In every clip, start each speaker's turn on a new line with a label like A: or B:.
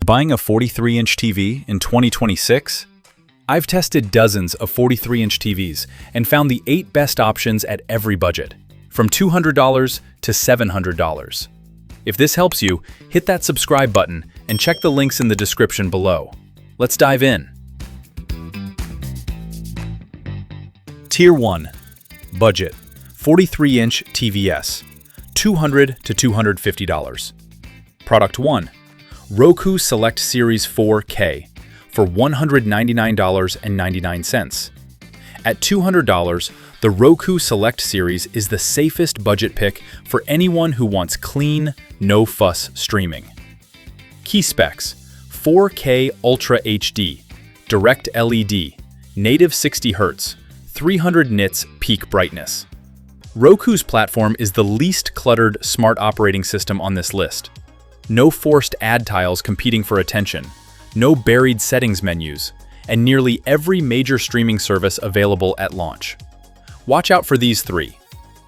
A: Buying a 43-inch TV in 2026? I've tested dozens of 43-inch TVs and found the 8 best options at every budget, from $200 to $700. If this helps you, hit that subscribe button and check the links in the description below. Let's dive in. Tier 1. Budget. 43-inch TVS. $200 to $250. Product 1. Roku Select Series 4K for $199.99. At $200, the Roku Select Series is the safest budget pick for anyone who wants clean, no-fuss streaming. Key specs: 4K Ultra HD, Direct LED, native 60 Hz, 300 nits peak brightness. Roku's platform is the least cluttered smart operating system on this list. No forced ad tiles competing for attention, no buried settings menus, and nearly every major streaming service available at launch. Watch out for these 3.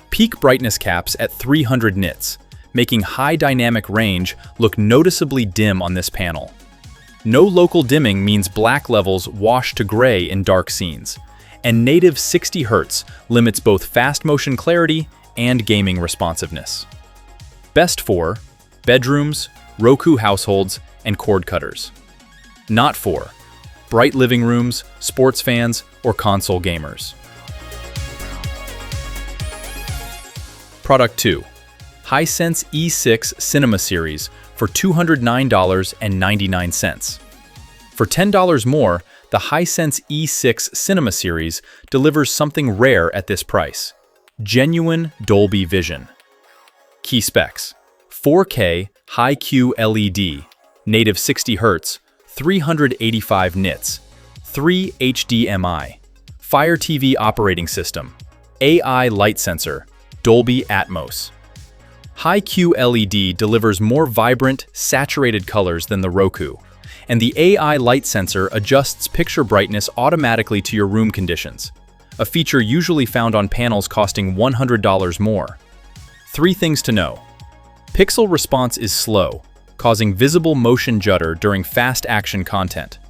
A: Peak brightness caps at 300 nits, making high dynamic range look noticeably dim on this panel. No local dimming means black levels wash to gray in dark scenes, and native 60 Hz limits both fast motion clarity and gaming responsiveness. Best for bedrooms, Roku households, and cord cutters. Not for bright living rooms, sports fans, or console gamers. Product 2. Hisense E6 Cinema Series for $209.99. For $10 more, the Hisense E6 Cinema Series delivers something rare at this price: genuine Dolby Vision. Key specs: 4K High QLED, native 60 Hz, 385 nits, 3 HDMI, Fire TV operating system, AI light sensor, Dolby Atmos. High QLED delivers more vibrant, saturated colors than the Roku, and the AI light sensor adjusts picture brightness automatically to your room conditions, a feature usually found on panels costing $100 more. 3 things to know. Pixel response is slow, causing visible motion judder during fast action content.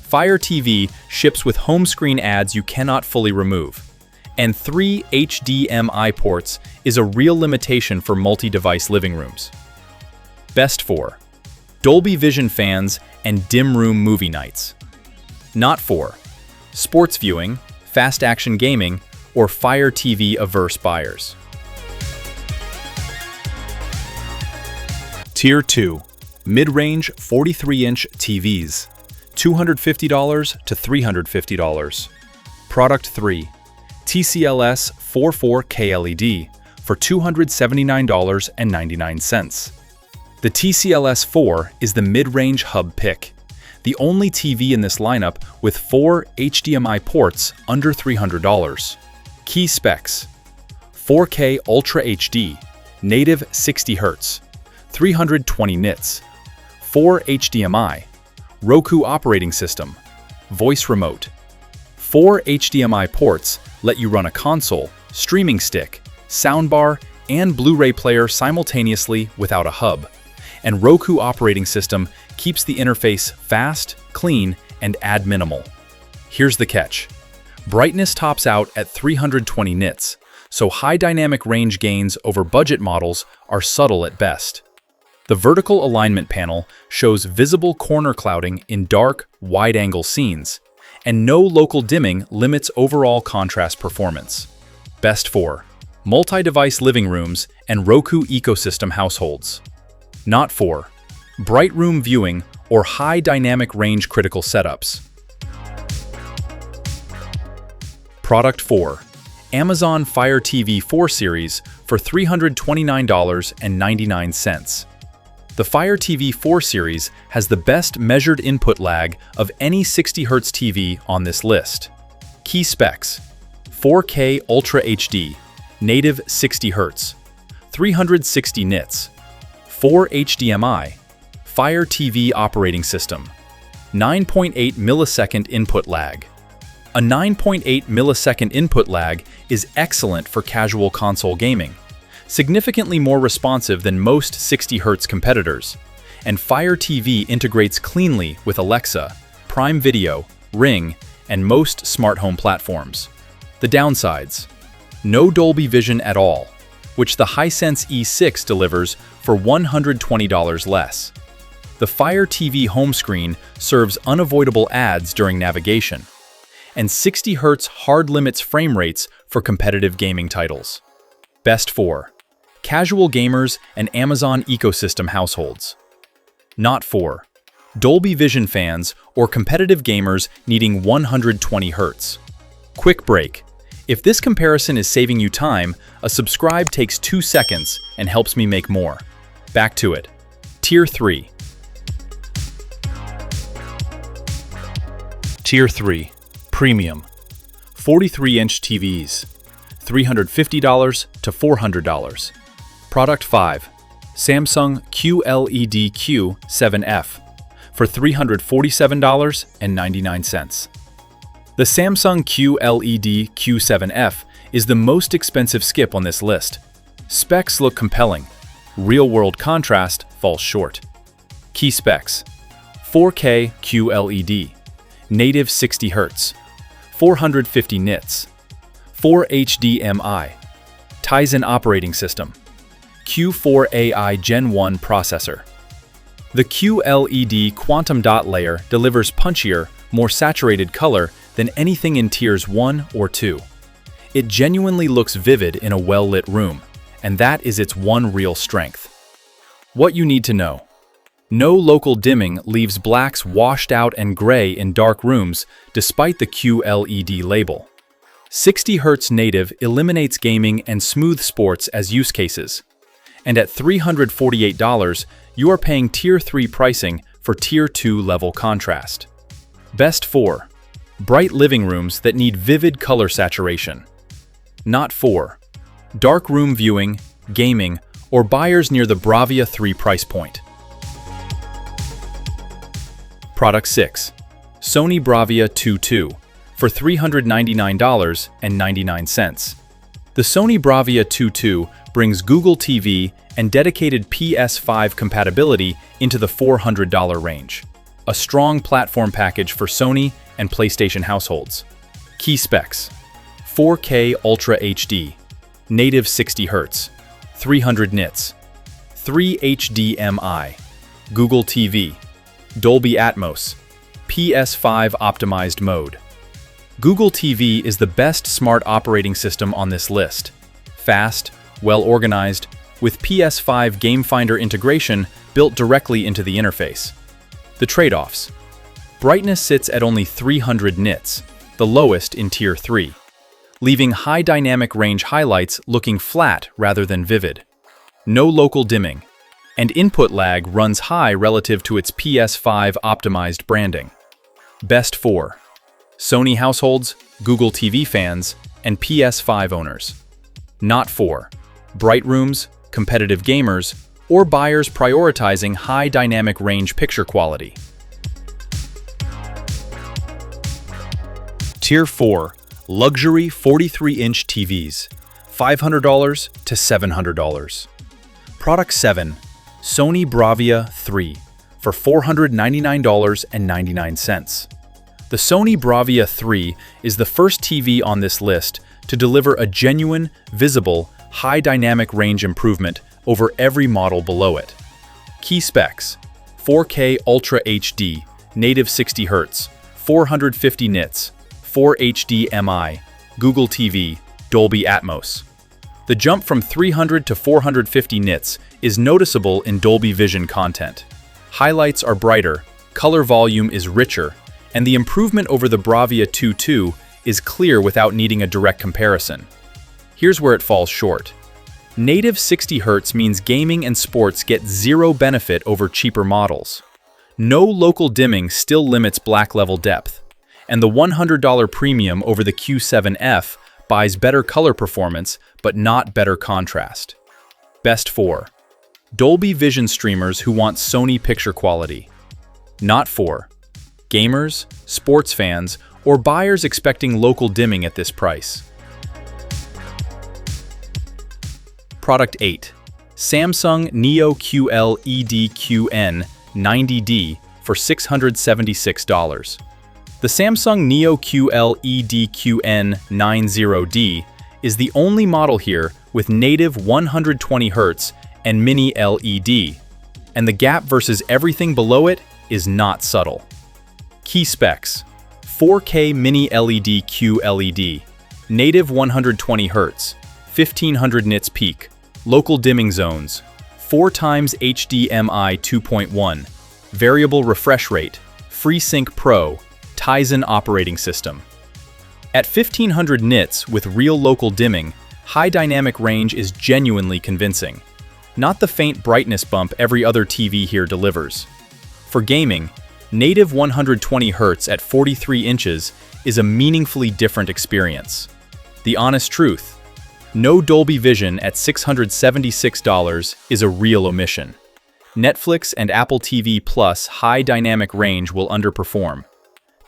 A: Fire TV ships with home screen ads you cannot fully remove. And 3 HDMI ports is a real limitation for multi-device living rooms. Best for Dolby Vision fans and dim room movie nights. Not for sports viewing, fast action gaming, or Fire TV averse buyers. Tier 2. Mid-range 43-inch TVs. $250 to $350. Product 3. TCLS 44K LED for $279.99. The TCLS 4 is the mid-range hub pick, the only TV in this lineup with 4 HDMI ports under $300. Key specs: 4K Ultra HD, native 60 Hz, 320 nits, 4 HDMI, Roku operating system, voice remote. 4 HDMI ports let you run a console, streaming stick, soundbar, and Blu-ray player simultaneously without a hub. And Roku operating system keeps the interface fast, clean, and ad minimal. Here's the catch. Brightness tops out at 320 nits, so high dynamic range gains over budget models are subtle at best. The vertical alignment panel shows visible corner clouding in dark, wide-angle scenes, and no local dimming limits overall contrast performance. Best for multi-device living rooms and Roku ecosystem households. Not for bright room viewing or high dynamic range critical setups. Product 4. Amazon Fire TV 4 Series for $329.99. The Fire TV 4 Series has the best measured input lag of any 60 Hz TV on this list. Key specs: 4K Ultra HD, native 60 Hz, 360 nits, 4 HDMI, Fire TV operating system, 9.8 millisecond input lag. A 9.8 millisecond input lag is excellent for casual console gaming, significantly more responsive than most 60 Hz competitors, and Fire TV integrates cleanly with Alexa, Prime Video, Ring, and most smart home platforms. The downsides: no Dolby Vision at all, which the Hisense E6 delivers for $120 less. The Fire TV home screen serves unavoidable ads during navigation, and 60 Hz hard limits frame rates for competitive gaming titles. Best for casual gamers and Amazon ecosystem households. Not for Dolby Vision fans or competitive gamers needing 120 Hz. Quick break. If this comparison is saving you time, a subscribe takes 2 seconds and helps me make more. Back to it. Tier 3. Tier 3. Premium. 43-inch TVs. $350 to $400. Product 5. Samsung QLED Q7F for $347.99. The Samsung QLED Q7F is the most expensive skip on this list. Specs look compelling. Real-world contrast falls short. Key specs: 4K QLED, native 60 Hz, 450 nits, 4 HDMI, Tizen operating system, Q4 AI Gen 1 processor. The QLED quantum dot layer delivers punchier, more saturated color than anything in tiers 1 or 2. It genuinely looks vivid in a well-lit room, and that is its one real strength. What you need to know: no local dimming leaves blacks washed out and gray in dark rooms despite the QLED label. 60 Hz native eliminates gaming and smooth sports as use cases. And at $348, you are paying Tier 3 pricing for Tier 2 level contrast. Best for bright living rooms that need vivid color saturation. Not for dark room viewing, gaming, or buyers near the BRAVIA 3 price point. Product 6. Sony BRAVIA 2.2 for $399.99. The Sony BRAVIA 2.2 brings Google TV and dedicated PS5 compatibility into the $400 range. A strong platform package for Sony and PlayStation households. Key specs: 4K Ultra HD, native 60 Hz, 300 nits, 3 HDMI, Google TV, Dolby Atmos, PS5 optimized mode. Google TV is the best smart operating system on this list. Fast, well-organized, with PS5 Game Finder integration built directly into the interface. The trade-offs: brightness sits at only 300 nits, the lowest in Tier 3, leaving high dynamic range highlights looking flat rather than vivid. No local dimming, and input lag runs high relative to its PS5 optimized branding. Best for Sony households, Google TV fans, and PS5 owners. Not for bright rooms, competitive gamers, or buyers prioritizing high dynamic range picture quality. Tier 4. Luxury 43-inch TVs, $500 to $700. Product 7. Sony BRAVIA 3 for $499.99. The Sony BRAVIA 3 is the first TV on this list to deliver a genuine, visible, high dynamic range improvement over every model below it. Key specs: 4K Ultra HD, native 60 Hz, 450 nits, 4 HDMI, Google TV, Dolby Atmos. The jump from 300 to 450 nits is noticeable in Dolby Vision content. Highlights are brighter, color volume is richer, and the improvement over the BRAVIA 2.2 is clear without needing a direct comparison. Here's where it falls short. Native 60 Hz means gaming and sports get zero benefit over cheaper models. No local dimming still limits black level depth, and the $100 premium over the Q7F buys better color performance but not better contrast. Best for Dolby Vision streamers who want Sony picture quality. Not for gamers, sports fans, or buyers expecting local dimming at this price. Product 8. Samsung Neo QLED Q7F for $676. The Samsung Neo QLED Q7F is the only model here with native 120Hz and mini LED, and the gap versus everything below it is not subtle. Key specs: 4K mini LED QLED, native 120Hz, 1500 nits peak, local dimming zones, 4x HDMI 2.1, variable refresh rate, FreeSync Pro, Tizen operating system. At 1500 nits with real local dimming, high dynamic range is genuinely convincing. Not the faint brightness bump every other TV here delivers. For gaming, native 120Hz at 43 inches is a meaningfully different experience. The honest truth: no Dolby Vision at $676 is a real omission. Netflix and Apple TV Plus high dynamic range will underperform.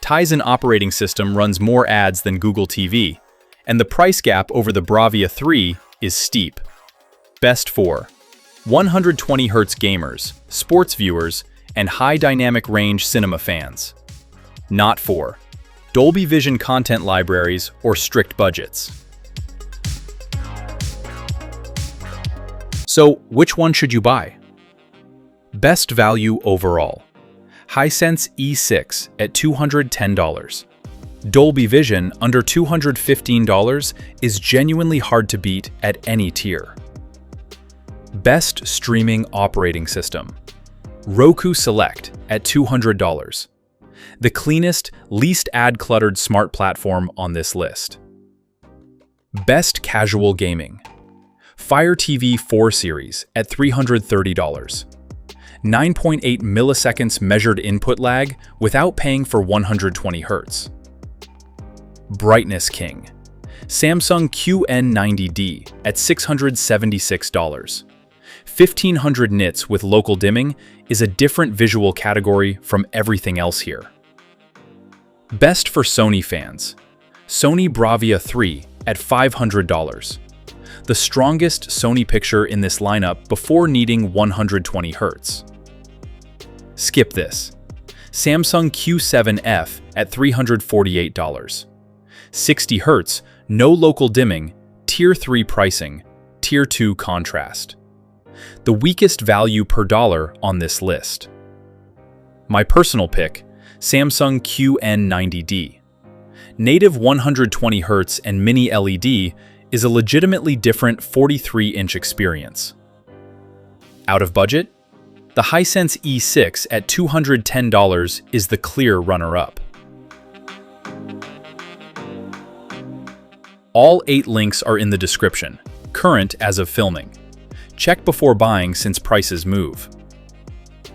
A: Tizen operating system runs more ads than Google TV, and the price gap over the BRAVIA 3 is steep. Best for 120Hz gamers, sports viewers, and high dynamic range cinema fans. Not for Dolby Vision content libraries or strict budgets. So, which one should you buy? Best value overall: Hisense E6 at $210. Dolby Vision under $215 is genuinely hard to beat at any tier. Best streaming operating system: Roku Select at $200. The cleanest, least ad-cluttered smart platform on this list. Best casual gaming: Fire TV 4 Series at $330. 9.8 milliseconds measured input lag without paying for 120Hz. Brightness King: Samsung QN90D at $676. 1500 nits with local dimming is a different visual category from everything else here. Best for Sony fans: Sony BRAVIA 3 at $500. The strongest Sony picture in this lineup before needing 120Hz. Skip this: Samsung Q7F at $348. 60Hz, no local dimming, Tier 3 pricing, Tier 2 contrast. The weakest value per dollar on this list. My personal pick: Samsung QN90D. Native 120Hz and mini LED is a legitimately different 43-inch experience. Out of budget? The Hisense E6 at $210 is the clear runner-up. All 8 links are in the description, current as of filming. Check before buying since prices move.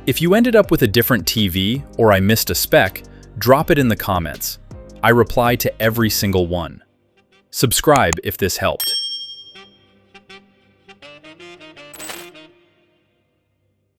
A: If you ended up with a different TV or I missed a spec, drop it in the comments. I reply to every single one. Subscribe if this helped.